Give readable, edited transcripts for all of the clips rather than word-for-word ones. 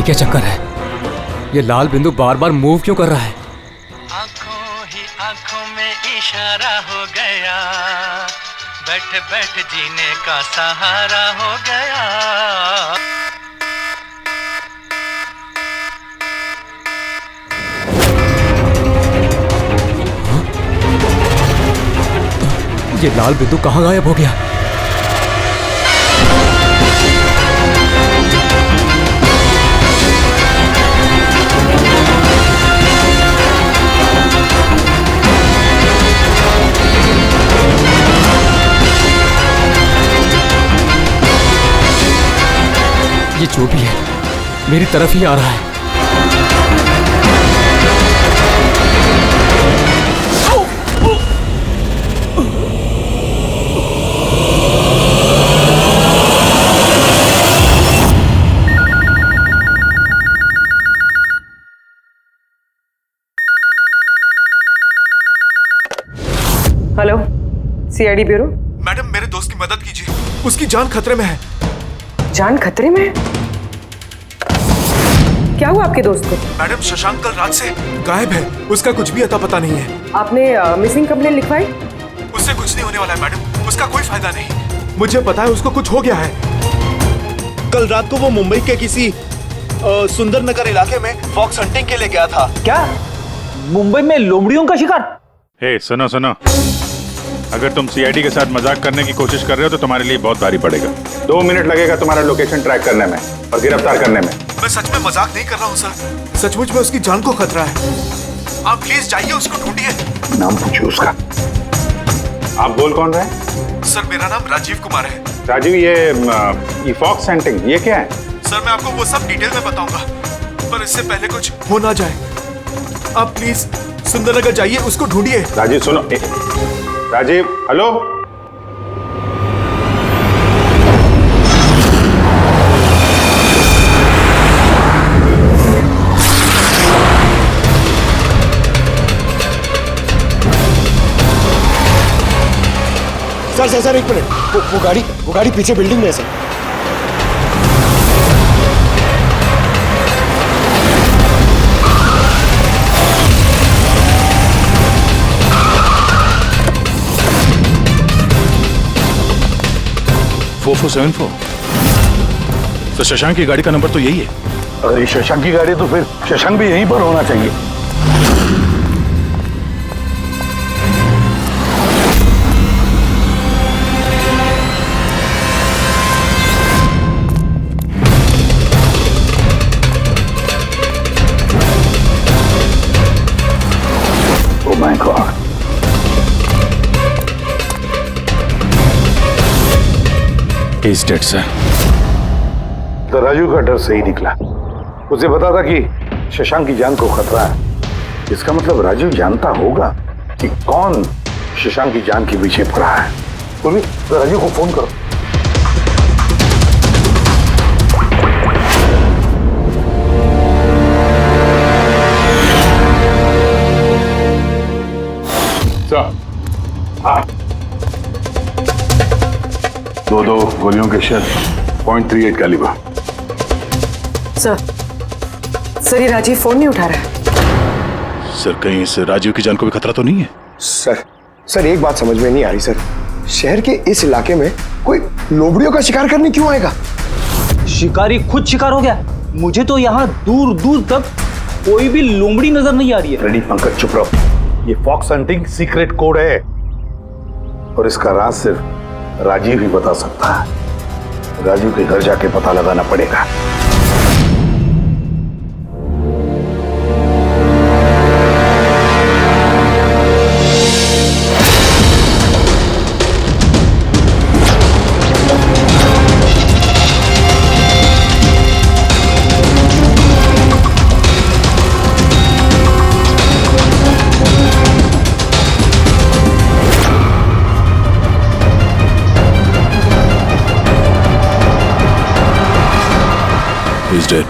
ये क्या चक्कर है? ये लाल बिंदु बार बार मूव क्यों कर रहा है? आंखों ही आंखों में इशारा हो गया, बैठ बैठ जीने का सहारा हो गया। ये लाल बिंदु कहाँ गायब हो गया? ये जो भी है मेरी तरफ ही आ रहा है। Hello, CID bureau. मैडम, मेरे दोस्त की मदद कीजिए, उसकी जान खतरे में है। जान खतरे में है? क्या हुआ आपके दोस्त को? मैडम, शशांक कल रात से गायब है, उसका कुछ भी अता पता नहीं है। आपने मिसिंग कंप्लेंट लिखवाई? उससे कुछ नहीं होने वाला है मैडम, उसका कोई फायदा नहीं। मुझे पता है उसको कुछ हो गया है। कल रात को वो मुंबई के किसी सुंदर नगर इलाके में फॉक्स हंटिंग के लिए गया था। क्या मुंबई में लोमड़ियों का शिकार? हे सुनो सुनो, अगर तुम सीआईडी के साथ मजाक करने की कोशिश कर रहे हो तो तुम्हारे लिए बहुत भारी पड़ेगा। 2 मिनट लगेगा तुम्हारा लोकेशन ट्रैक करने में और गिरफ्तार करने में। मैं सच में मजाक नहीं कर रहा हूँ सर, सचमुच में उसकी जान को खतरा है। आप प्लीज जाइए, उसको ढूंढिए। नाम पूछिए उसका। आप बोल कौन रहे हैं? सर, मेरा नाम राजीव कुमार है। राजीव, ये फॉक्स हंटिंग ये क्या है? सर, मैं आपको वो सब डिटेल में बताऊंगा, पर इससे पहले कुछ हो ना जाए। आप प्लीज सुंदरनगर जाइए, उसको ढूंढिए। राजीव सुनो, राजीव, हेलो। सर एक मिनट, वो गाड़ी पीछे बिल्डिंग में है सर। तो शशांक की गाड़ी का नंबर तो यही है। अगर ये शशांक की गाड़ी है तो फिर शशांक भी यहीं पर होना चाहिए। Oh my God! He's dead, sir. तो राजू का डर सही निकला। उसे पता था कि शशांक की जान को खतरा है। इसका मतलब राजू जानता होगा कि कौन शशांक की जान के पीछे पड़ा है। बोली, तो राजू को फोन करो। हाँ। 2 गोलियों के शेल, .38 कैलिबर। सर ये राजीव फोन नहीं उठा रहा है। सर, कहीं इस राजीव की जान को भी खतरा तो नहीं है? सर एक बात समझ में नहीं आ रही सर, शहर के इस इलाके में कोई लोमड़ियों का शिकार करने क्यों आएगा? शिकारी खुद शिकार हो गया। मुझे तो यहाँ दूर दूर तक कोई भी लोमड़ी नजर नहीं आ रही है। रेडी पंकज, चुप रहो। ये फॉक्स हंटिंग सीक्रेट कोड है और इसका राज सिर्फ राजीव ही बता सकता है। राजीव के घर जाके पता लगाना पड़ेगा। He's dead.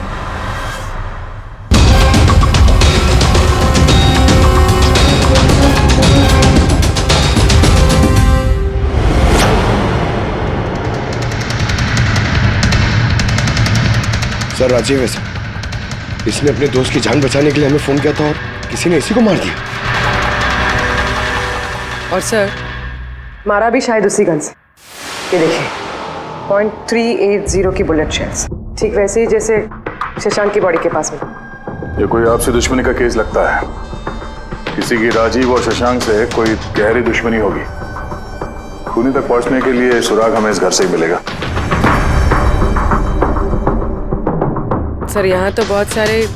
सर राजीव है सर। इसने अपने दोस्त की जान बचाने के लिए हमें फोन किया था और किसी ने इसी को मार दिया। और सर मारा भी शायद उसी गन से। ये देखिए .380 की बुलेट शेल्स, ठीक वैसे ही जैसे शशांक की बॉडी के पास में। ये कोई आपसी दुश्मनी का केस लगता है। किसी की राजीव और शशांक से कोई गहरी दुश्मनी होगी। खूनी तक पहुंचने के लिए सुराग हमें इस घर से ही मिलेगा। सर यहाँ तो बहुत सारे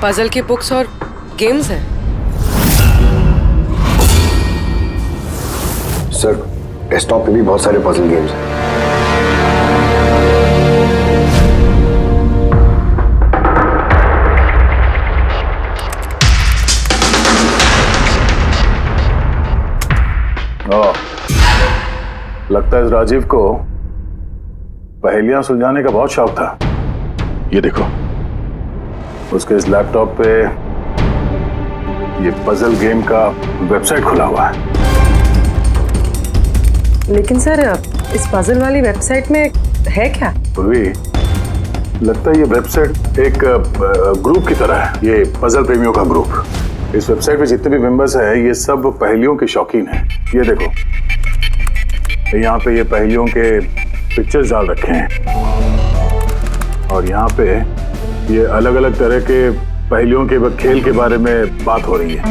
पजल के बुक्स और गेम्स हैं। सर डेस्कटॉप पे भी बहुत सारे पजल गेम्स हैं। लगता है इस राजीव को पहेलियां सुलझाने का बहुत शौक था। ये देखो, उसके इस लैपटॉप पे ये पजल गेम का वेबसाइट खुला हुआ है। लेकिन सर इस पजल वाली वेबसाइट में है क्या? पूर्वी, लगता है ये वेबसाइट एक ग्रुप की तरह है। ये पजल प्रेमियों का ग्रुप। इस वेबसाइट पे जितने भी मेंबर्स हैं ये सब पहेलियों के शौकीन हैं। ये देखो, यहाँ पे ये पहेलियों के पिक्चर्स डाल रखे हैं और यहाँ पे ये अलग अलग तरह के पहेलियों के खेल के बारे में बात हो रही है।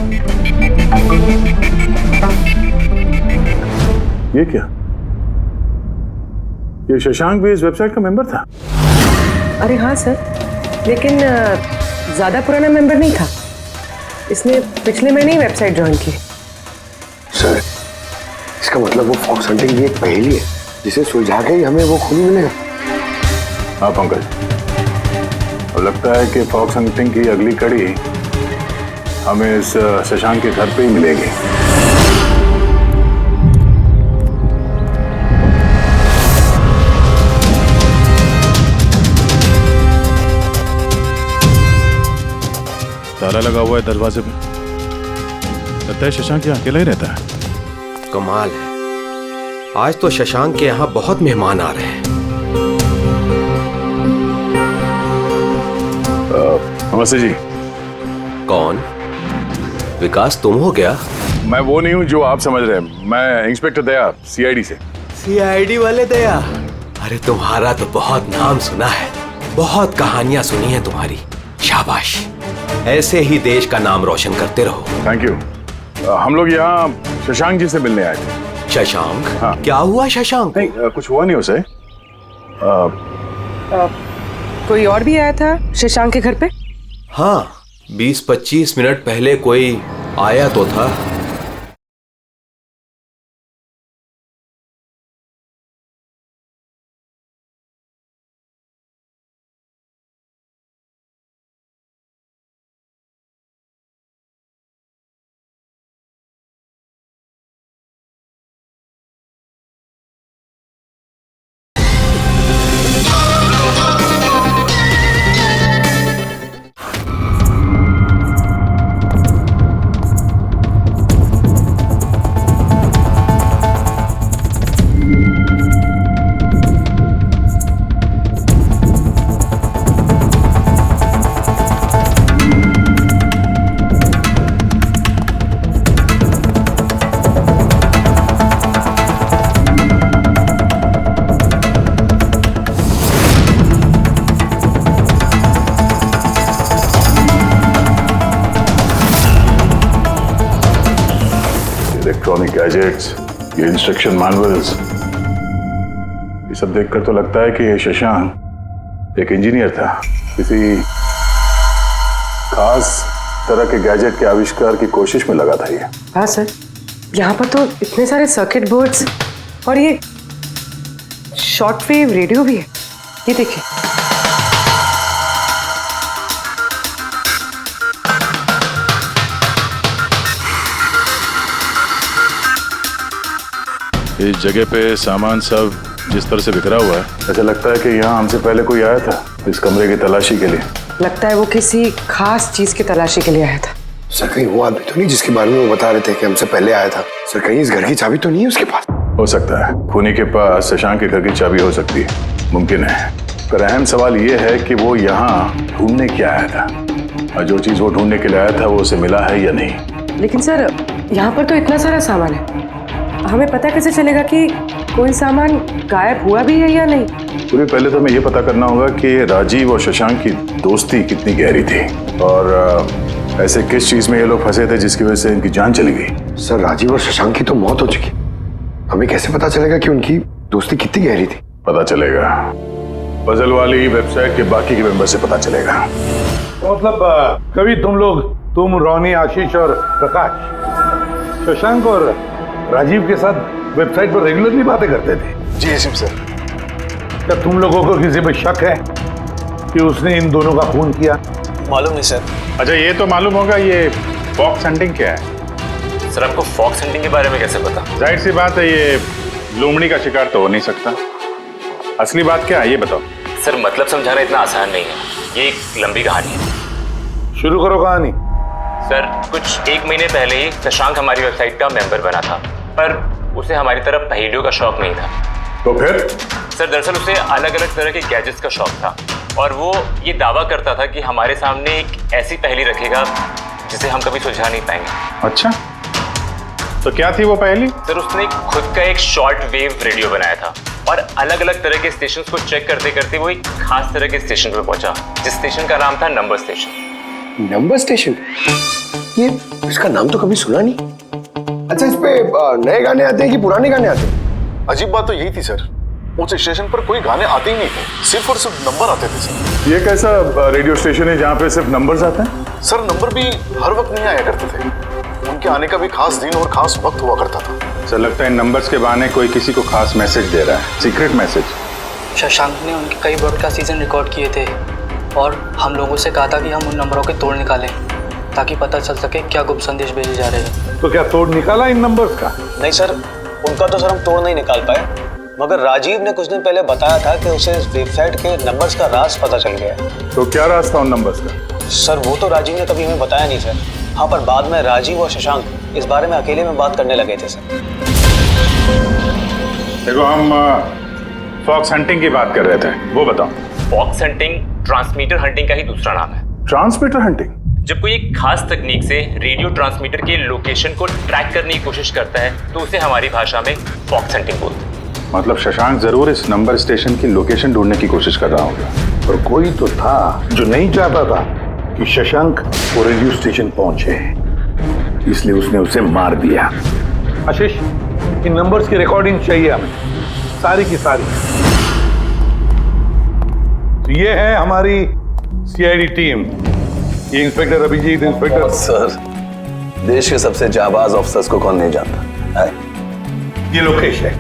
ये क्या? ये शशांक भी इस वेबसाइट का मेंबर था? अरे हाँ सर, लेकिन ज्यादा पुराना मेंबर नहीं था। इसने पिछले महीने ही वेबसाइट ज्वाइन की। सर इसका मतलब वो फॉक्स हंटिंग की एक पहेली है जिसे सुलझा के ही हमें वो खूनी मिलेगा। हाँ पंकज, अब लगता है कि फॉक्स हंटिंग की अगली कड़ी हमें इस शशांक के घर पे ही मिलेगी। ताला लगा हुआ है दरवाजे पे। लगता है शशांक यहाँ अकेला ही रहता है। कमाल है, आज तो शशांक के यहाँ बहुत मेहमान आ रहे हैं। नमस्ते जी। कौन? विकास तुम हो क्या? मैं वो नहीं हूँ जो आप समझ रहे हैं। मैं इंस्पेक्टर दया, सीआईडी से। सीआईडी वाले दया? अरे तुम्हारा तो बहुत नाम सुना है, बहुत कहानियां सुनी है तुम्हारी। शाबाश, ऐसे ही देश का नाम रोशन करते रहो। Thank you. हम लोग यहाँ शशांक जी से मिलने आए थे। शशांक? हाँ। क्या हुआ शशांक? नहीं, कुछ हुआ नहीं उसे। कोई और भी आया था शशांक के घर पे? हाँ, 20-25 मिनट पहले कोई आया तो था। इलेक्ट्रॉनिक गैजेट्स, ये इंस्ट्रक्शन मैनुअल्स, ये सब देखकर तो लगता है कि ये शशांक एक इंजीनियर था। किसी खास तरह के गैजेट के आविष्कार की कोशिश में लगा था ये। हाँ सर, यहाँ पर तो इतने सारे सर्किट बोर्ड्स और ये शॉर्ट वेव रेडियो भी है। ये देखिए। इस जगह पे सामान सब जिस तरह से बिखरा हुआ है, ऐसा लगता है कि यहाँ हमसे पहले कोई आया था इस कमरे की तलाशी के लिए। लगता है वो किसी खास चीज की तलाशी के लिए आया था। सर कहीं वो आदमी तो नहीं जिसके बारे में वो बता रहे थे कि हमसे पहले आया था? सर कहीं इस घर की चाबी तो नहीं है उसके पास? हो सकता है खूनी के पास शशांक के घर की चाबी हो सकती है, मुमकिन है। पर अहम सवाल ये है कि वो यहाँ ढूंढने क्या आया था। और जो चीज वो ढूंढने के लिए आया था वो उसे मिला है या नहीं? लेकिन सर यहाँ पर तो इतना सारा सामान है, हमें पता कैसे चलेगा कि कोई सामान गायब हुआ भी है या नहीं? पूरी पहले तो हमें ये पता करना होगा कि राजीव और शशांक की दोस्ती कितनी गहरी थी और ऐसे किस चीज में ये लोग फंसे थे जिसकी वजह से इनकी जान चली गई। सर राजीव और शशांक की तो मौत हो चुकी, हमें कैसे पता चलेगा कि उनकी दोस्ती कितनी गहरी थी? पता चलेगा, पजल वाली वेबसाइट के बाकी के मेंबर से पता चलेगा। तो मतलब कभी तुम रोनी, आशीष और प्रकाश शशांक और राजीव के साथ वेबसाइट पर रेगुलरली बातें करते थे? जी एसपी सर। क्या तुम लोगों को किसी पे शक है कि उसने इन दोनों का खून किया? मालूम नहीं सर। अच्छा ये तो मालूम होगा, ये फॉक्स हंटिंग क्या है? सर आपको फॉक्स हंटिंग के बारे में कैसे पता? जाहिर सी बात है ये लोमड़ी का शिकार तो हो नहीं सकता। असली बात क्या है ये बताओ। सर मतलब समझाना इतना आसान नहीं है, ये एक लंबी कहानी है। शुरू करो कहानी। सर कुछ 1 महीने पहले ही शशांक हमारी वेबसाइट का मेंबर बना था, पर उसे हमारी तरफ पहेलियों का शौक नहीं था। तो फिर? सर दरअसल उसे अलग अलग तरह के गैजेट्स का शौक था और वो ये दावा करता था कि हमारे सामने एक ऐसी पहेली रखेगा जिसे हम कभी सुलझा नहीं पाएंगे। अच्छा तो क्या थी वो पहेली? सर उसने खुद का एक शॉर्ट वेव रेडियो बनाया था और अलग अलग तरह के स्टेशंस को चेक करते करते वो एक खास तरह के स्टेशन पर पहुंचा, जिस स्टेशन का नाम था नंबर स्टेशन। Number station? ये इसका नाम तो कभी सुना नहीं। अच्छा इस पे नए गाने आते हैं कि पुराने गाने आते हैं? अजीब बात तो यही थी सर, उस स्टेशन पर कोई गाने आते ही नहीं थे, सिर्फ और सिर्फ नंबर आते थे सर। ये कैसा रेडियो स्टेशन है जहाँ पे सिर्फ नंबर्स आते हैं? सर नंबर भी हर वक्त नहीं आया करते थे, उनके आने का भी खास दिन और खास वक्त हुआ करता था। सर लगता है इन नंबर्स के बहाने कोई किसी को खास मैसेज दे रहा है, सीक्रेट मैसेज। शशांक ने उनके कई ब्रॉडकास्ट सीजन रिकॉर्ड किए थे और हम लोगों से कहा था कि हम उन नंबरों के तोड़ निकालें ताकि पता चल सके क्या गुप्त संदेश भेजे जा रहे हैं। तो क्या तोड़ निकाला इन नंबर्स का? नहीं सर, उनका तो सर हम तोड़ नहीं निकाल पाए, मगर राजीव ने कुछ दिन पहले बताया था कि उसे इस वेबसाइट के नंबर्स का राज पता चल गया है। तो क्या राज था उन नंबर्स का? सर वो तो राजीव ने कभी हमें बताया नहीं सर। हाँ पर बाद में राजीव और शशांक इस बारे में अकेले में बात करने लगे थे सर। देखो हम फॉक्स हंटिंग की बात कर रहे थे, वो बताओ। फॉक्स हंटिंग ट्रांसमीटर हंटिंग का ही दूसरा नाम है। Transmitter hunting? जब कोई एक खास तकनीक से रेडियो ट्रांसमीटर के लोकेशन को ट्रैक करने की कोशिश करता है तो उसे हमारी भाषा में फॉक्स हंटिंग बोलते हैं। मतलब शशांक जरूर इस नंबर स्टेशन की लोकेशन ढूंढने की कोशिश कर रहा होगा। और कोई तो था जो नहीं चाहता था कि शशांक वो रेडियो स्टेशन पहुंचे, इसलिए उसने उसे मार दिया। आशीष इन नंबर्स की रिकॉर्डिंग चाहिए हमें, सारी की सारी। तो ये है हमारी सीआईडी टीम, ये इंस्पेक्टर अभिजीत, इंस्पेक्टर सर देश के सबसे जाबाज ऑफिसर्स को कौन नहीं जानता है? ये लोकेश है,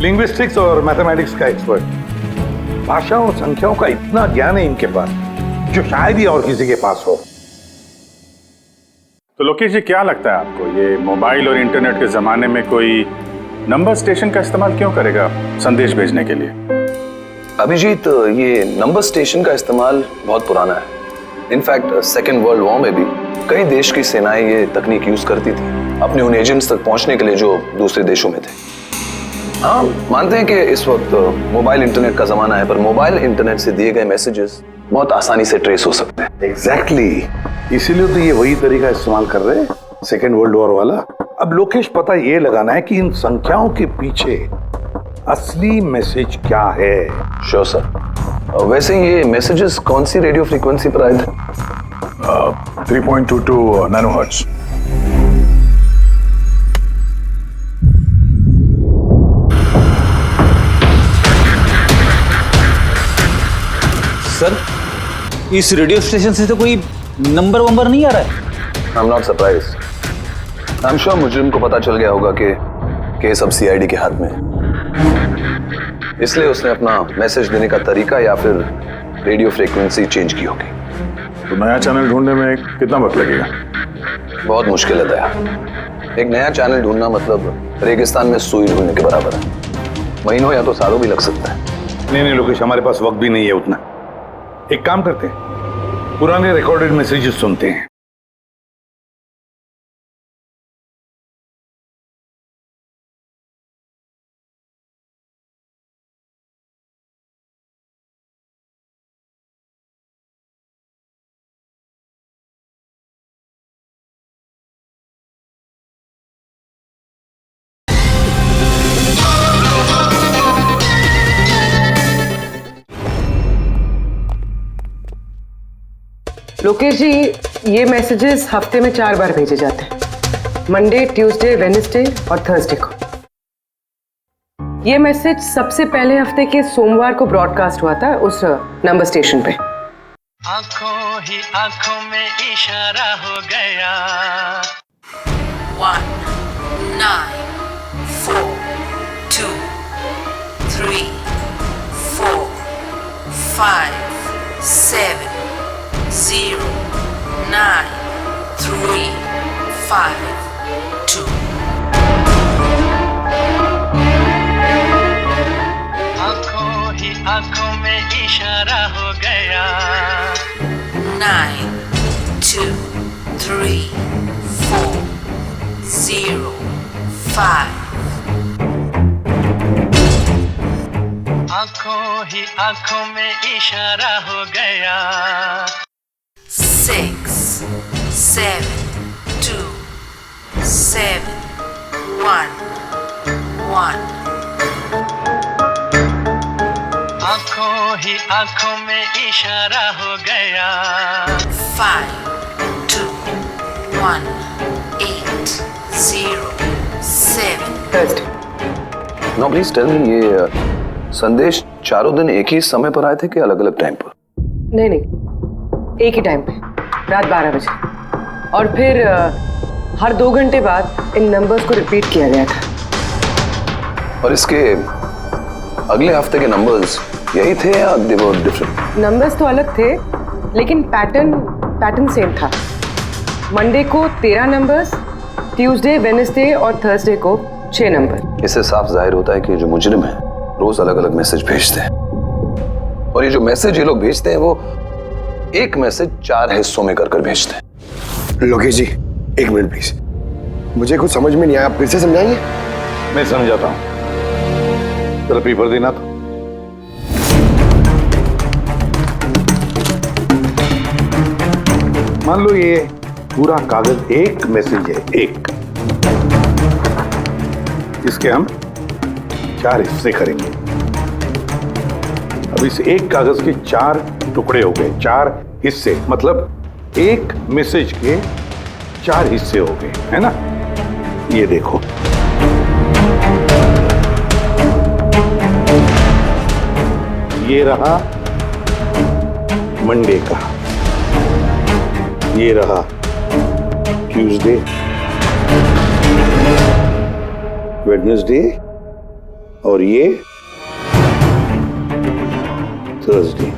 लिंग्विस्टिक्स और मैथमेटिक्स का एक्सपर्ट। भाषा और संख्याओं का इतना ज्ञान है इनके पास जो शायद ही और किसी के पास हो। तो लोकेश जी क्या लगता है आपको, ये मोबाइल और इंटरनेट के जमाने में कोई नंबर स्टेशन का इस्तेमाल क्यों करेगा संदेश भेजने के लिए? अभिजीत ये नंबर स्टेशन का इस्तेमाल बहुत पुराना है। इनफैक्ट सेकेंड वर्ल्ड वॉर में भी कई देश की सेनाएं ये तकनीक यूज करती थी अपने उन एजेंट्स तक पहुंचने के लिए जो दूसरे देशों में थे। हाँ मानते हैं कि इस वक्त मोबाइल इंटरनेट का जमाना है, पर मोबाइल इंटरनेट से दिए गए मैसेजेस बहुत आसानी से ट्रेस हो सकते हैं। एग्जैक्टली, इसीलिए तो ये वही तरीका इस्तेमाल कर रहे हैं सेकेंड वर्ल्ड वॉर वाला। अब लोकेश पता ये लगाना है कि इन संख्याओं के पीछे असली मैसेज क्या है। Sure sir. वैसे ये मैसेजेस कौन सी रेडियो फ्रीक्वेंसी पर आए थे? 3.22 नैनोहर्ट्ज। सर इस रेडियो स्टेशन से तो कोई नंबर वंबर नहीं आ रहा है। I am not surprise. I am sure मुजरिम को पता चल गया होगा कि केस अब सीआईडी के हाथ में है, इसलिए उसने अपना मैसेज देने का तरीका या फिर रेडियो फ्रीक्वेंसी चेंज की होगी। तो नया चैनल ढूंढने में कितना वक्त लगेगा? बहुत मुश्किल है दया। एक नया चैनल ढूंढना मतलब रेगिस्तान में सुई ढूंढने के बराबर है। महीनों या तो सालों भी लग सकता है। नहीं लोकेश, हमारे पास वक्त भी नहीं है उतना। एक काम करते हैं, पुराने रिकॉर्डेड मैसेजेस सुनते हैं। लोकेश जी, ये मैसेजेस हफ्ते में 4 बार भेजे जाते हैं, मंडे, ट्यूसडे, वेडनेसडे और थर्सडे को। ये मैसेज सबसे पहले हफ्ते के सोमवार को ब्रॉडकास्ट हुआ था उस नंबर स्टेशन पे। आंखों ही आंखों में इशारा हो गया। 1 9 4 2 3 4 5 7 0 9 3 5 2। आंखों ही आंखों में इशारा हो गया। 9 2 3 4 0 5। आंखों ही आंखों में इशारा हो गया। 6 7 2 7 1 1। आंखों ही आंखों में इशारा हो गया। 5 2 1 8 0 7। नो प्लीज टेल मी, ये संदेश चारों दिन एक ही समय पर आए थे कि अलग अलग टाइम पर? नहीं नहीं, एक ही टाइम पे, रात 12 बजे। और फिर हर 2 घंटे बाद इन नंबर्स को रिपीट किया गया था। और इसके अगले हफ्ते के नंबर्स यही थे या दे वर डिफरेंट? नंबर्स तो अलग थे, लेकिन पैटर्न सेम था। मंडे को 13 नंबर्स, ट्यूसडे, वेडनेसडे और थर्सडे को 6 नंबर। इससे साफ जाहिर होता है कि जो मुजरिम है रोज अलग अलग मैसेज भेजते हैं, और ये जो मैसेज ये लोग भेजते हैं वो एक मैसेज 4 हिस्सों में कर भेजते हैं। लोकेश जी, 1 मिनट प्लीज, मुझे कुछ समझ में नहीं आया, आप फिर से समझाएंगे? मैं समझाता हूं, जरा पेपर देना तो। मान लो ये पूरा कागज एक मैसेज है, एक, इसके हम 4 हिस्से करेंगे। अब इस एक कागज के 4 टुकड़े हो गए, 4 हिस्से, मतलब एक मैसेज के 4 हिस्से हो गए, है ना? ये देखो, ये रहा मंडे का, ये रहा ट्यूसडे, वेडनेसडे और ये थर्सडे।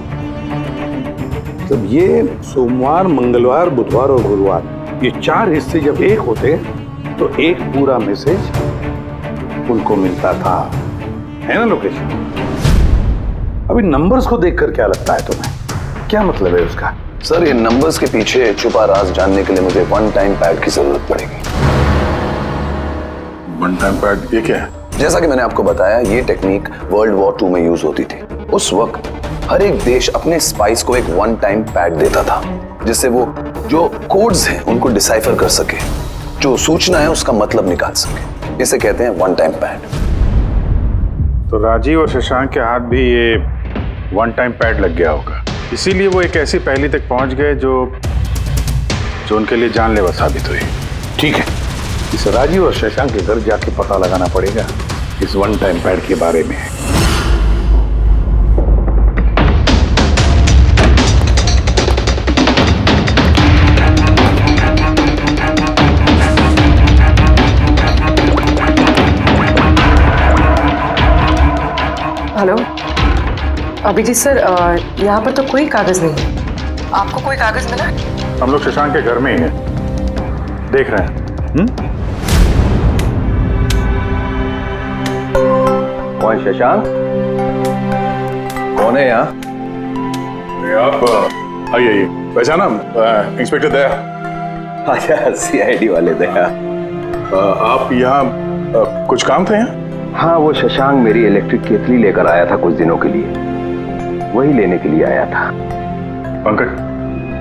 तब ये सोमवार, मंगलवार, बुधवार और गुरुवार, ये 4 हिस्से जब एक होते तो एक पूरा मैसेज उनको मिलता था, है ना लोकेश? अभी नंबर्स को देखकर क्या लगता है तुम्हें, क्या मतलब है उसका? सर, ये नंबर्स के पीछे छुपा राज जानने के लिए मुझे 1 टाइम पैड की जरूरत पड़ेगी। 1 टाइम पैड ये क्या है? जैसा कि मैंने आपको बताया, ये टेक्निक वर्ल्ड वॉर 2 में यूज होती थी। उस वक्त हर एक देश अपने स्पाइस को एक 1 टाइम पैड देता था, जिससे वो जो कोड्स हैं उनको डिसाइफर कर सके, जो सूचना है उसका मतलब निकाल सके। इसे कहते हैं 1 टाइम पैड। तो राजीव और शशांक के हाथ भी ये 1 टाइम पैड लग गया होगा, इसीलिए वो एक ऐसी पहेली तक पहुंच गए जो उनके लिए जानलेवा साबित हुई। ठीक है, इस राजीव और शशांक के घर जाके पता लगाना पड़ेगा इस 1 टाइम पैड के बारे में। हेलो अभिजीत सर, यहाँ पर तो कोई कागज नहीं है। आपको कोई कागज मिला? हम लोग शशांक के घर में ही हैं, देख रहे हैं। कौन शशांक? कौन है यहाँ? आप आइए, पहचाना? इंस्पेक्टर दया। अच्छा, सीआईडी वाले दया। आप यहाँ कुछ काम थे यहाँ? हाँ, वो शशांक मेरी इलेक्ट्रिक केतली लेकर आया था कुछ दिनों के लिए, वही लेने के लिए आया था। पंकज,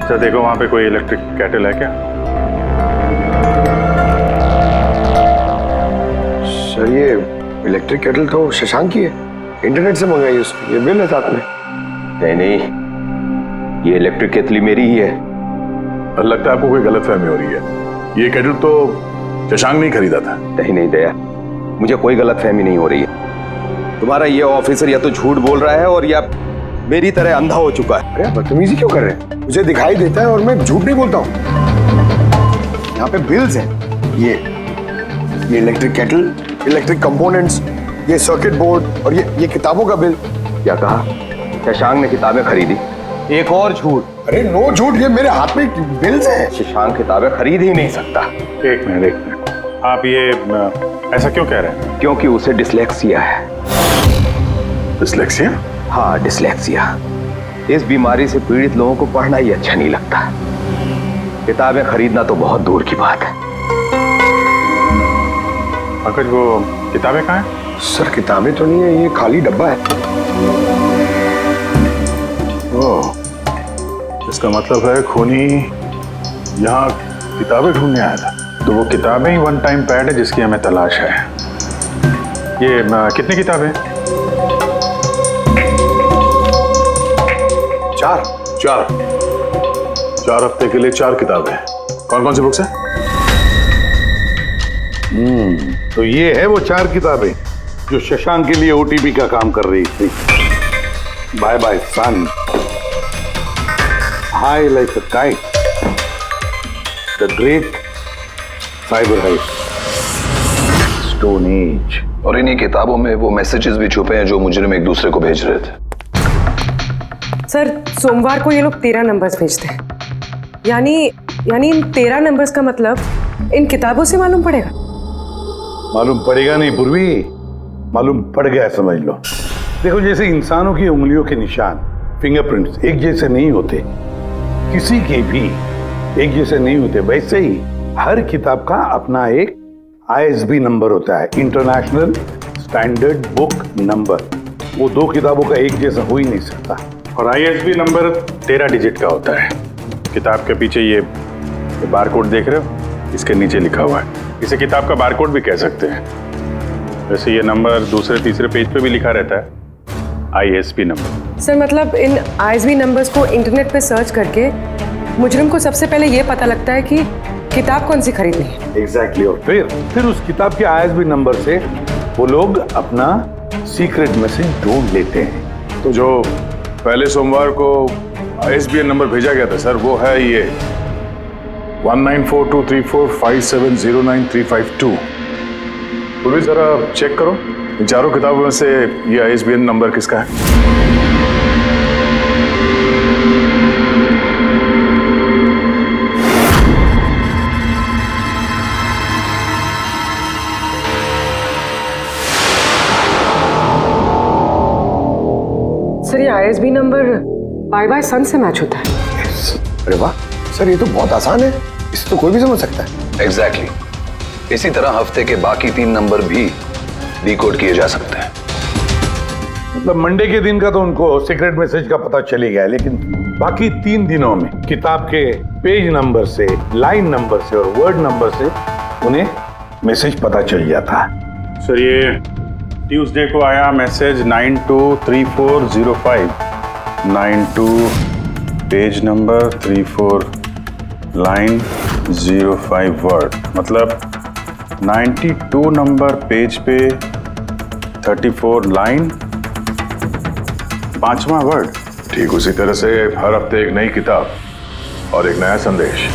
सर देखो वहां पे कोई इलेक्ट्रिक केटल है क्या? सर, ये इलेक्ट्रिक केटल तो शशांक की है, इंटरनेट से मंगाई उसकी, ये बिल है साथ में। नहीं, ये इलेक्ट्रिक केतली मेरी ही है। लगता है आपको कोई गलतफहमी हो रही है। ये कैटल तो शशांक ने खरीदा था। नहीं दया, मुझे कोई गलतफहमी नहीं हो रही है। तुम्हारा ये ऑफिसर या तो झूठ बोल रहा है और या मेरी तरह अंधा हो चुका है। अरे बदतमीजी क्यों कर रहे हैं? मुझे दिखाई देता है और मैं झूठ नहीं बोलता हूँ। यहाँ पे बिल्स हैं, ये इलेक्ट्रिक केटल, इलेक्ट्रिक कंपोनेंट्स, ये सर्किट बोर्ड और ये किताबों का बिल। क्या कहा? शशांक ने किताबें खरीदी? एक और झूठ। अरे नो झूठ, ये मेरे हाथ में बिल्स हैं। शशांक किताबें खरीद ही नहीं सकता। एक मिनट, आप ये ऐसा क्यों कह रहे हैं? क्योंकि उसे डिसलेक्सिया है। डिसलेक्सिया? हाँ, डिसलेक्सिया। इस बीमारी से पीड़ित लोगों को पढ़ना ही अच्छा नहीं लगता। किताबें खरीदना तो बहुत दूर की बात है। पंकज, वो किताबें कहाँ हैं? सर किताबें तो नहीं है, ये खाली डब्बा है। ओह, इसका मतलब है खूनी यहाँ किताबें ढूंढने आया था। तो वो किताबें ही वन टाइम पैड है जिसकी हमें तलाश है। ये कितनी किताबें? चार हफ्ते के लिए 4 किताबें। कौन कौन सी बुक्स हैं? तो ये है वो 4 किताबें जो शशांक के लिए ओटीपी का काम कर रही थी। Bye bye son, high like a kite, the great cyber heist, stone age. और इन्हीं किताबों में वो मैसेजेस भी छुपे हैं जो मुजरिम एक दूसरे को भेज रहे थे। सर, सोमवार को ये लोग 13 नंबर्स भेजते हैं। यानी इन 13 नंबर्स का मतलब इन किताबों से मालूम पड़ेगा? मालूम पड़ेगा नहीं पूर्वी, मालूम पड़ गया समझ लो। देखो, जैसे इंसानों की उंगलियों के निशान, फिंगरप्रिंट्स एक जैसे नहीं होते, किसी के भी एक जैसे नहीं होते, वैसे ही हर किताब का अपना एक ISB नंबर होता है, इंटरनेशनल स्टैंडर्ड बुक नंबर। वो 2 किताबों का एक जैसा हो ही नहीं सकता। और ISB नंबर 13 डिजिट का होता है। किताब के पीछे ये बारकोड देख रहे हो, इसके नीचे लिखा हुआ है। इसे किताब का बारकोड भी कह सकते हैं। वैसे ये नंबर दूसरे तीसरे पेज पे भी लिखा रहता है, ISB नंबर। सर, मतलब इन ISB नंबर्स को इंटरनेट पे सर्च करके मुजरिम को सबसे पहले ये पता लगता है कि किताब कौन सी खरीदनी है। एग्जैक्टली। और फिर उस किताब के ISB नंबर से वो लोग अपना सीक्रेट मैसेज ढूंढ लेते हैं। तो जो पहले सोमवार को ISBN नंबर भेजा गया था सर, वो है ये 19423457093552। पूरी जरा चेक करो, इन चारों किताबों में से ये ISBN नंबर किसका है? सर, ये ISB नंबर बाय सन से मैच होता है। अरे वाह सर, ये तो बहुत आसान है, इसे तो कोई भी समझ सकता है। एग्जैक्टली। इसी तरह हफ्ते के बाकी 3 नंबर भी डिकोड किए जा सकते हैं। मतलब मंडे के दिन का तो उनको सीक्रेट मैसेज का पता चली गया, लेकिन बाकी 3 दिनों में किताब के पेज नंबर से, लाइन नंबर से और वर्ड नंबर से उन्हें मैसेज पता चल जाता है। सर, ये ट्यूसडे को आया message 923405, 92 page number 34 line 05 word, मतलब 92 नंबर पेज पे 34 लाइन 5वां वर्ड। ठीक उसी तरह से हर हफ्ते एक नई किताब और एक नया संदेश।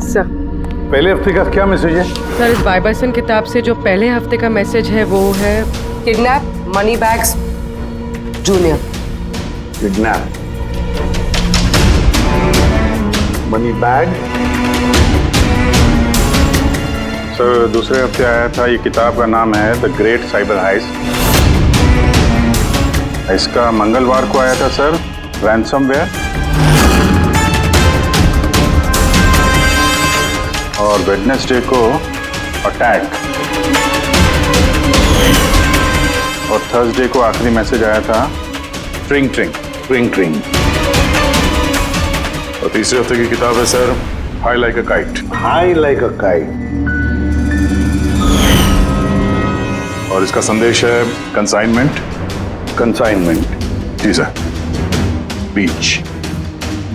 सर, पहले हफ्ते का क्या मैसेज है? सर, इस बाइबल किताब से जो पहले हफ्ते का मैसेज है वो है kidnap money bags junior. Kidnap money bag. Sir, दूसरे हफ्ते आया था, ये किताब का नाम है द ग्रेट साइबर हाइस्ट। इसका मंगलवार को आया था सर, रैंसमवेयर। और वेडनेसडे को अटैक। और थर्सडे को आखिरी मैसेज आया था ट्रिंग ट्रिंग ट्रिंग ट्रिंग। और तीसरे हफ्ते की किताब है sir high like a kite. High like a kite. और इसका संदेश है कंसाइनमेंट। कंसाइनमेंट। जी सर। बीच।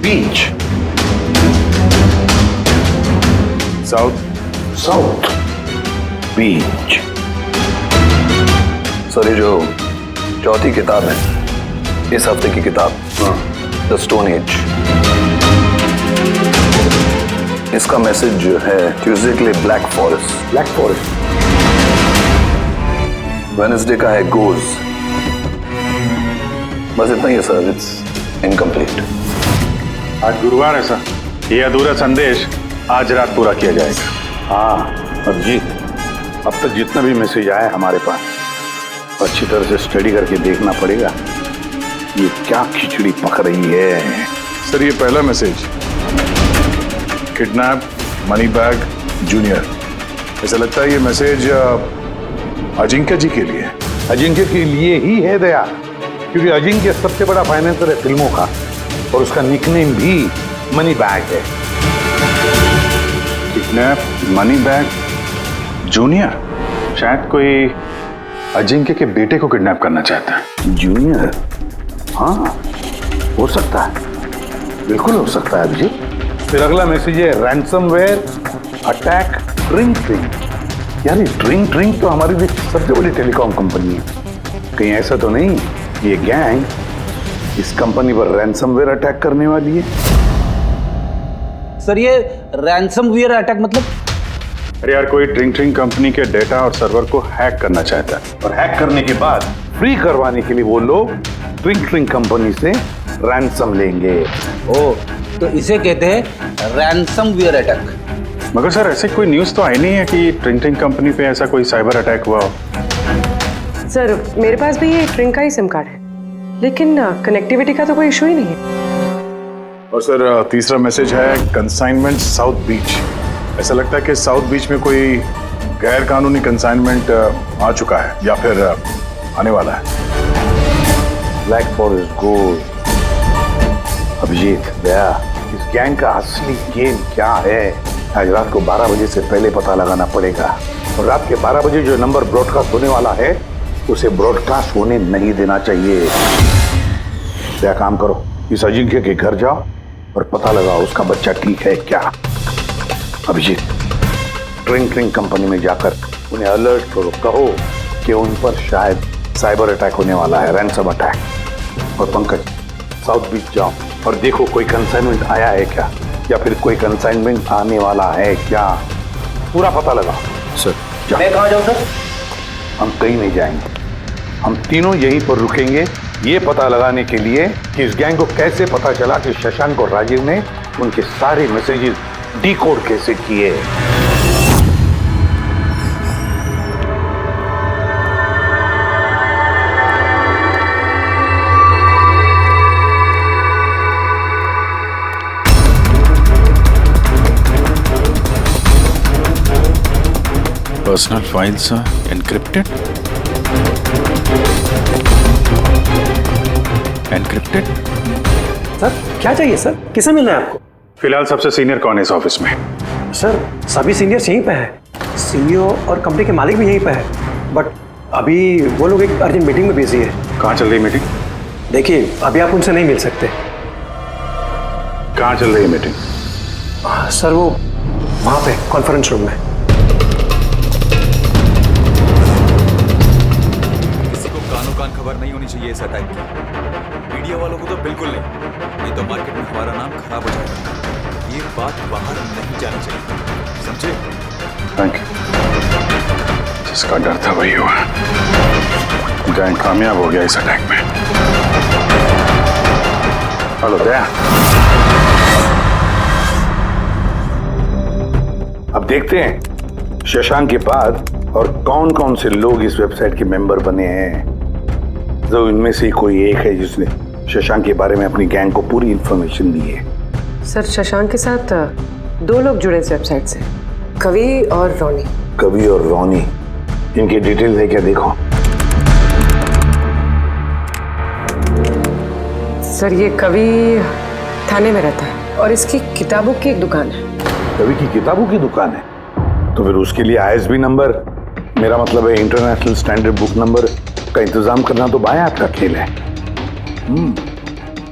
बीच। साउथ। साउथ। बीच। सर ये जो चौथी किताब है इस हफ्ते की किताब, द स्टोन एज, इसका मैसेज जो है ट्यूसडे के लिए black forest. Black forest. Wednesday का है गोज। बस इतना ही है सर, इट्स इनकम्प्लीट। आज गुरुवार है सर, ये अधूरा संदेश आज रात पूरा किया जाएगा। हाँ अभिजीत, अब तक जितना भी मैसेज आया हमारे पास अच्छी तरह से स्टडी करके देखना पड़ेगा ये क्या खिचड़ी पक रही है। सर ये पहला message, kidnap money bag junior. ऐसा लगता है ये मैसेज अजिंक्य जी के लिए। अजिंक्य के लिए ही है दया, क्योंकि अजिंक्य सबसे बड़ा फाइनेंसर है फिल्मों का और उसका निकनेम भी मनी बैग है। किडनैप मनी बैग जूनियर, शायद कोई अजिंक्य के बेटे को किडनैप करना चाहता है। जूनियर? हाँ हो सकता है, बिल्कुल हो सकता है अभिजीत। फिर अगला मैसेज है रैंसमवेयर अटैक ट्रिंग ट्रिंग। यार ये ट्रिंग ट्रिंग तो हमारी देश की सबसे बड़ी टेलीकॉम कंपनी है, कहीं ऐसा तो नहीं ये गैंग इस कंपनी पर रैंसमवेयर अटैक करने वाली है? सर ये रैंसमवेयर अटैक मतलब? अरे यार कोई ट्रिंग ट्रिंग कंपनी के डेटा और सर्वर को हैक करना चाहता है और हैक करने के बाद फ्री करवाने के लिए वो लोग ट्रिंग ट्रिंग कंपनी से रैंसम लेंगे। ओ तो इसे कहते हैं रैंसमवेयर अटैक। मगर सर ऐसे कोई न्यूज़ तो आई नहीं है कि ट्रिंग ट्रिंग कंपनी पे ऐसा कोई साइबर अटैक हुआ हो। सर मेरे पास भी ये ट्रिंग का ही सिम कार्ड है, लेकिन कनेक्टिविटी का तो कोई इशू ही नहीं है। और सर तीसरा मैसेज है कंसाइनमेंट साउथ बीच। ऐसा लगता है कि साउथ बीच में कोई गैर कानूनी कंसाइनमेंट आ चुका है या फिर आने वाला है। Black forest gold. Abhijeet Daya, इस गैंग का असली गेम क्या है आज रात को 12 बजे से पहले पता लगाना पड़ेगा। और रात के 12 बजे जो नंबर ब्रॉडकास्ट होने वाला है उसे ब्रॉडकास्ट होने नहीं देना चाहिए। क्या काम करो, इस अजिंक्य के घर जाओ और पता लगाओ उसका बच्चा ठीक है क्या। अभिजीत ट्रिंग ट्रिंग कंपनी में जाकर उन्हें अलर्ट करो, कहो कि उन पर शायद साइबर अटैक होने वाला है, रैंसम अटैक। और पंकज साउथ बीच जाओ और देखो कोई कंसाइनमेंट आया है क्या या फिर कोई कंसाइनमेंट आने वाला है क्या, पूरा पता लगाओ। सर मैं कहाँ जाऊँ सर? हम कहीं नहीं जाएंगे, हम तीनों यहीं पर रुकेंगे ये पता लगाने के लिए कि इस गैंग को कैसे पता चला कि शशांक और राजीव ने उनके सारे मैसेजेस डिकोड कैसे किए। Personal files encrypted. Encrypted? Sir क्या चाहिए सर, किसे मिलना है आपको? फिलहाल सबसे सीनियर कौन है इस ऑफिस में? सर सभी सीनियर्स यहीं पे है, सीईओ और कंपनी के मालिक भी यहीं पे है, बट अभी वो लोग एक अर्जेंट मीटिंग में बिजी है। कहाँ चल रही मीटिंग? देखिए अभी आप उनसे नहीं मिल सकते। कहाँ चल रही है मीटिंग? सर वो वहाँ पे कॉन्फ्रेंस रूम में। किसी को कानो कान खबर नहीं होनी चाहिए इस अटैक की, मीडिया वालों को तो बिल्कुल नहीं तो मार्केट में हमारा नाम खराब हो जाएगा। ये बात बाहर नहीं जानी चाहिए, समझे? Thank you. जिसका डर था वही हुआ, गैंग कामयाब हो गया इस अटैक में। हेलो दया। अब देखते हैं शशांक के बाद और कौन कौन से लोग इस वेबसाइट के मेंबर बने हैं। जो इनमें से कोई एक है जिसने शशांक के बारे में अपनी गैंग को पूरी इंफॉर्मेशन दी है। सर शशांक के साथ 2 लोग जुड़े इस वेबसाइट से, कवि और रोनी। कवि और रोनी, इनकी डिटेल है क्या देखो। सर ये कवि थाने में रहता है और इसकी किताबों की एक दुकान है। कवि की किताबों की दुकान है? तो फिर उसके लिए ISB नंबर, मेरा मतलब है इंटरनेशनल स्टैंडर्ड बुक नंबर का इंतजाम करना तो बाएं हाथ का खेल है।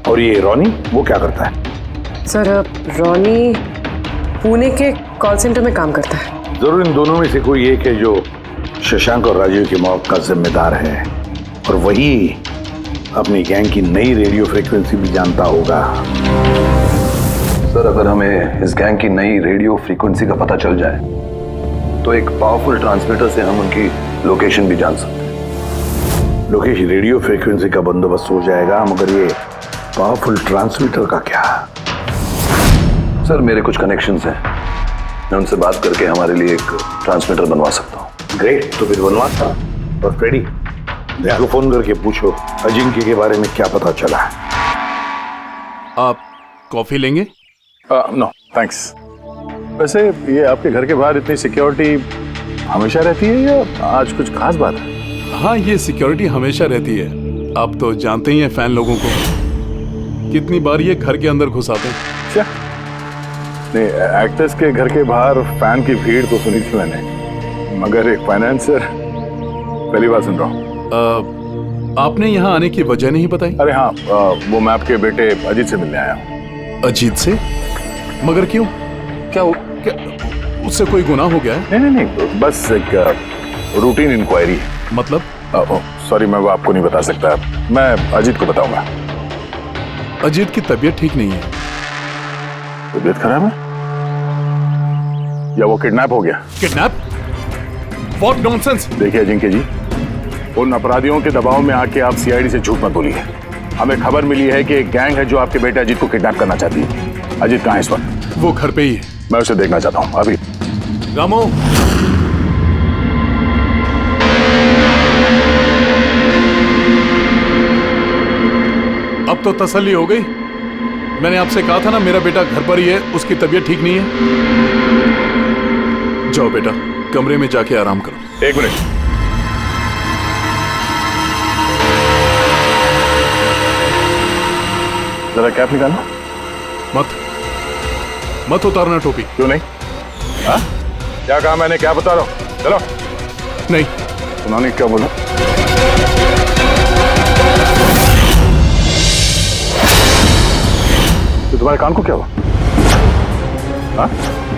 और ये रॉनी वो क्या करता है? सर रॉनी पुणे के कॉल सेंटर में काम करता है। जरूर इन दोनों में से कोई एक है जो शशांक और राजीव की मौत का जिम्मेदार है, और वही अपनी गैंग की नई रेडियो फ्रीक्वेंसी भी जानता होगा। सर अगर हमें इस गैंग की नई रेडियो फ्रीक्वेंसी का पता चल जाए तो एक पावरफुल ट्रांसमीटर से हम उनकी लोकेशन भी जान सकते हैं। लोकेशन रेडियो फ्रीक्वेंसी का बंदोबस्त हो जाएगा, मगर ये पावरफुल ट्रांसमीटर का क्या? सर मेरे कुछ कनेक्शंस हैं, मैं उनसे बात करके हमारे लिए एक ट्रांसमीटर बनवा सकता हूँ। ग्रेट, तो फिर बनवाता। और फ्रेडी, दया को फोन करके पूछो अजिंक्य के बारे में क्या पता चला है। आप कॉफी लेंगे? No thanks. वैसे ये आपके घर के बाहर इतनी सिक्योरिटी हमेशा रहती है या आज कुछ खास बात है? हाँ, ये सिक्योरिटी हमेशा रहती है। आप तो जानते ही हैं फैन लोगों को, कितनी बार ये घर के अंदर घुस आते हैं। क्या नहीं, एक्टर्स के घर के बाहर फैन की भीड़ तो सुनी थी मैंने, मगर एक फाइनेंसर पहली बार सुन रहा हूँ। आपने यहाँ आने की वजह नहीं बताई? अरे हाँ, वो मैं आपके बेटे अजीत से मिलने आया हूँ। अजीत से? मगर क्यों? क्या उससे कोई गुनाह हो गया है? नहीं, बस एक रूटीन इंक्वायरी है। मतलब? सॉरी, मैं वो आपको नहीं बता सकता, मैं अजीत को बताऊंगा। अजीत की तबीयत ठीक नहीं है। तबीयत खराब है या वो किडनैप हो गया? किडनैप? What nonsense! देखिए अजिंक्य जी, उन अपराधियों के दबाव में आके आप CID से झूठ मत बोलिए। हमें खबर मिली है कि एक गैंग है जो आपके बेटे अजीत को किडनैप करना चाहती है। अजीत कहाँ है इस वक्त? वो घर पे ही है। मैं उसे देखना चाहता हूँ अभी। रामो, अब तो तसल्ली हो गई। मैंने आपसे कहा था ना मेरा बेटा घर पर ही है, उसकी तबीयत ठीक नहीं है। जाओ बेटा, कमरे में जाके आराम करो। एक मिनट, जरा कैप निकालना। मत उतारना टोपी। क्यों नहीं? हाँ? क्या कहा मैंने? क्या बता रहा हूँ? चलो। नहीं। उन्होंने क्या बोला? तो तुम्हारे कान को क्या हुआ? हाँ?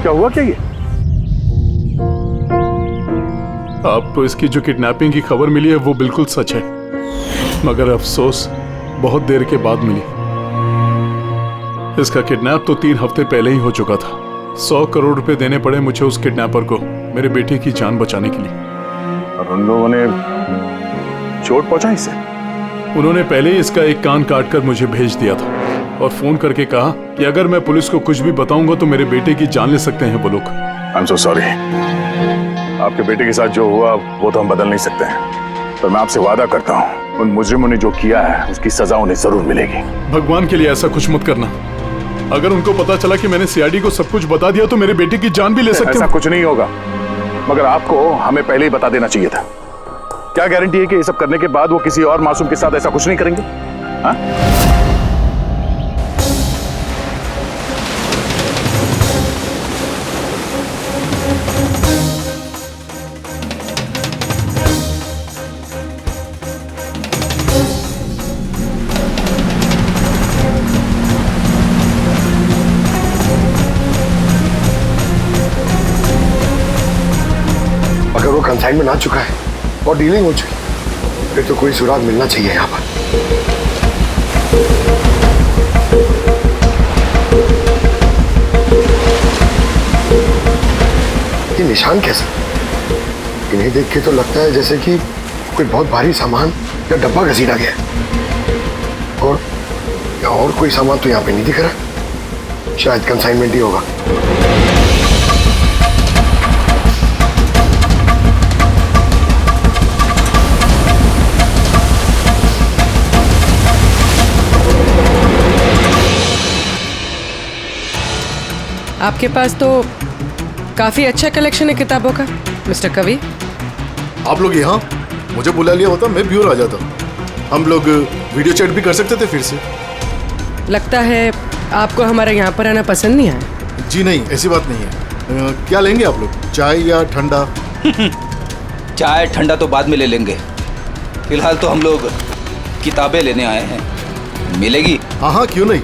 क्या हुआ क्या ये? आपको इसकी जो किडनैपिंग की खबर मिली है वो बिल्कुल सच है, मगर अफसोस बहुत देर के बाद मिली। इसका किडनैप तो 3 हफ्ते पहले ही हो चुका था। 100 करोड़ रुपए देने पड़े मुझे उस किडनैपर को मेरे बेटे की जान बचाने के लिए। और उन लोगों ने चोट पहुंचाई इसे? उन्होंने पहले ही इसका एक कान काट कर मुझे भेज दिया था और फोन करके कहा कि अगर मैं पुलिस को कुछ भी बताऊंगा तो मेरे बेटे की जान ले सकते हैं वो लोग। I am so sorry. आपके बेटे के साथ जो हुआ वो तो हम बदल नहीं सकते हैं, पर मैं आपसे वादा करता हूँ उन मुजरिमों ने जो किया है उसकी सजा उन्हें जरूर मिलेगी। भगवान के लिए ऐसा कुछ मत करना। अगर उनको पता चला कि मैंने CID को सब कुछ बता दिया तो मेरे बेटे की जान भी ले सकते हैं। ऐसा कुछ नहीं होगा, मगर आपको हमें पहले ही बता देना चाहिए था। क्या गारंटी है कि ये सब करने के बाद वो किसी और मासूम के साथ ऐसा कुछ नहीं करेंगे? हाँ? अगर वो कंसाइनमेंट आ चुका है और डीलिंग हो चुकी, फिर तो कोई सुराग मिलना चाहिए यहाँ पर। ये निशान कैसा? इन्हें देख के तो लगता है जैसे कि कोई बहुत भारी सामान या डब्बा घसीटा गया है। और कोई सामान तो यहाँ पे नहीं दिख रहा। शायद कंसाइनमेंट ही होगा। आपके पास तो काफी अच्छा कलेक्शन है किताबों का मिस्टर कवि। आप लोग यहाँ मुझे बुला लिया होता मैं भी और आ जाता। हम लोग वीडियो चैट भी कर सकते थे फिर से। लगता है आपको हमारा यहाँ पर आना पसंद नहीं आया। जी नहीं, ऐसी बात नहीं है। क्या लेंगे आप लोग, चाय या ठंडा? चाय ठंडा तो बाद में ले लेंगे, फिलहाल तो हम लोग किताबें लेने आए हैं। मिलेगी? हाँ हाँ, क्यों नहीं।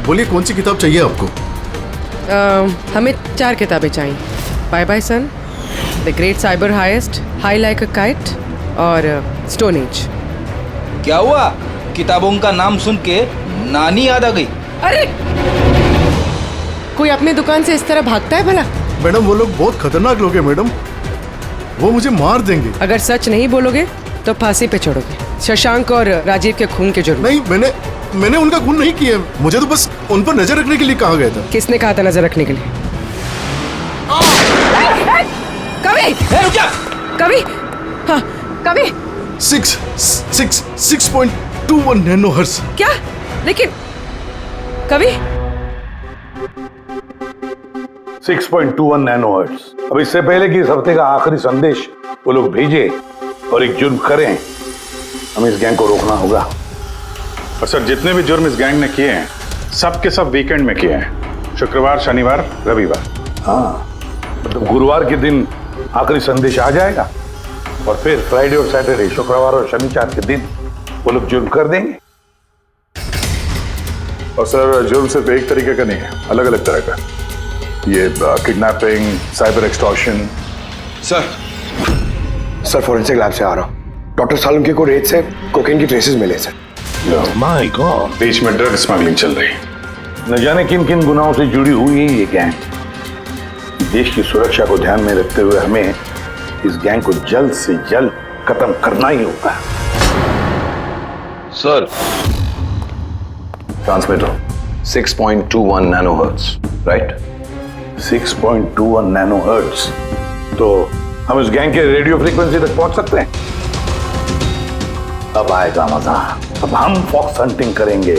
बोलिए कौन सी किताब चाहिए आपको? हमें 4 किताबें चाहिए। Bye bye son, the great cyber heist, high like a kite और स्टोन एज। क्या हुआ? किताबों का नाम सुन के नानी याद आ गई? अरे कोई अपने दुकान से इस तरह भागता है भला? मैडम वो लोग बहुत खतरनाक लोग हैं मैडम, वो मुझे मार देंगे। अगर सच नहीं बोलोगे तो फांसी पे चढ़ोगे। शशांक और राजीव के खून के जुर्म। नहीं, मैंने उनका खून नहीं किया, मुझे तो बस उन पर नजर रखने के लिए कहा गया था। किसने कहा था नजर रखने के लिए? कवि! कवि! हाँ, कवि! 6.21 नैनोहर्ट्ज। क्या? लेकिन कवि 6.21 नैनोहर्ट्ज। अब इससे पहले कि इस हफ्ते का आखिरी संदेश वो लोग भेजे और एक जुर्म करें, हमें इस गैंग को रोकना होगा। और सर, जितने भी जुर्म इस गैंग ने किए हैं, सब के सब वीकेंड में किए हैं। शुक्रवार, शनिवार, रविवार। हाँ, मतलब गुरुवार के दिन आखिरी संदेश आ जाएगा और फिर फ्राइडे और सैटरडे, शुक्रवार और शनिवार के दिन वो लोग जुर्म कर देंगे। और सर, जुर्म सिर्फ एक तरीके का नहीं है, अलग अलग तरह का। ये kidnapping, cyber extortion. Sir forensic lab से आ रहा हूँ। डॉक्टर सालुंके को रेत से कोकेन की ट्रेसेस मिले सर। माय गॉड, बीच में ड्रग स्मगलिंग चल रही। न जाने किन किन गुनाहों से जुड़ी हुई है ये गैंग। देश की सुरक्षा को ध्यान में रखते हुए हमें इस गैंग को जल्द से जल्द खत्म करना ही होगा। Sir, transmitter 6.21 nanohertz, right? 6.21 nanohertz. तो हम इस गैंग के रेडियो फ्रीक्वेंसी तक पहुंच सकते हैं। अब आएगा मजा, अब हम फॉक्स हंटिंग करेंगे।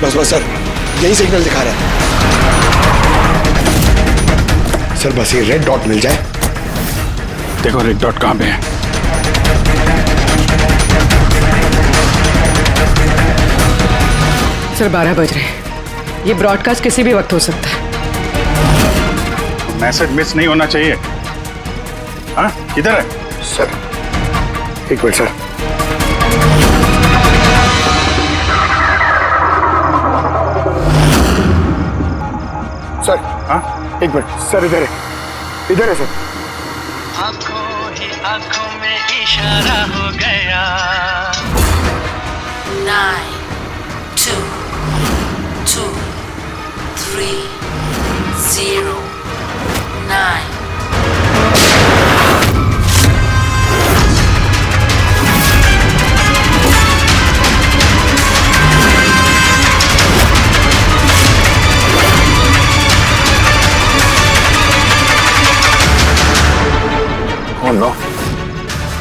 बस बस सर, यही सिग्नल दिखा रहा है सर। बस ये रेड डॉट मिल जाए। देखो रेड डॉट कहां पे है। सर 12 बज रहे हैं। ये ब्रॉडकास्ट किसी भी वक्त हो सकता है। मैसेज मिस नहीं होना चाहिए। हाँ, किधर है? सर एक मिनट सर। सर हाँ, एक मिनट सर, इधर है, इधर है सर। आंखों ही आंखों में इशारा हो गया। 9, 2, 2, 3, 0, 9. Oh no,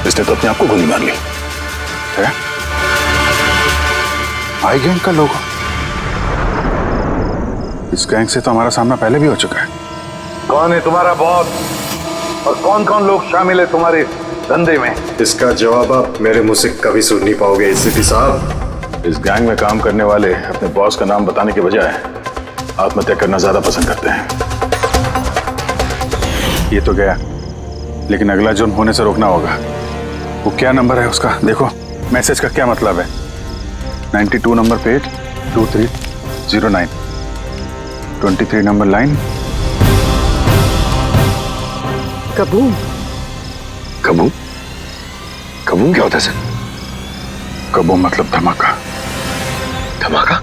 इसने तो अपने आप को गोली मार ली। है? आई गैंग का लोगो। इस गैंग से तो हमारा सामना पहले भी हो चुका है। कौन है तुम्हारा बॉस और कौन कौन लोग शामिल है तुम्हारे धंधे में? इसका जवाब आप मेरे मुंह से कभी सुन नहीं पाओगे एसीपी साहब। इस गैंग में काम करने वाले अपने बॉस का नाम बताने के बजाय आत्महत्या करना ज्यादा पसंद करते हैं। ये तो गया, लेकिन अगला जुर्म होने से रोकना होगा। वो क्या नंबर है उसका देखो। मैसेज का क्या मतलब है? 92 number page 2309, 23 number line. Kaboom. Kaboom? Kaboom क्या होता है सर? कबूम मतलब धमाका। धमाका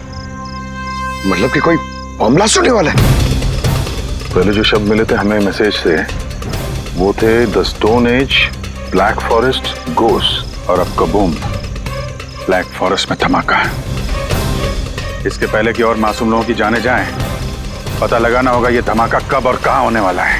मतलब कि कोई बम ब्लास्ट होने वाला है? पहले जो शब्द मिले थे हमें मैसेज से वो थे the stone age, black forest, ghost, और अब कबूम, ब्लैक फॉरेस्ट में धमाका है। इसके पहले कि और मासूम लोगों की जाने जाएं, पता लगाना होगा ये धमाका कब और कहां होने वाला है।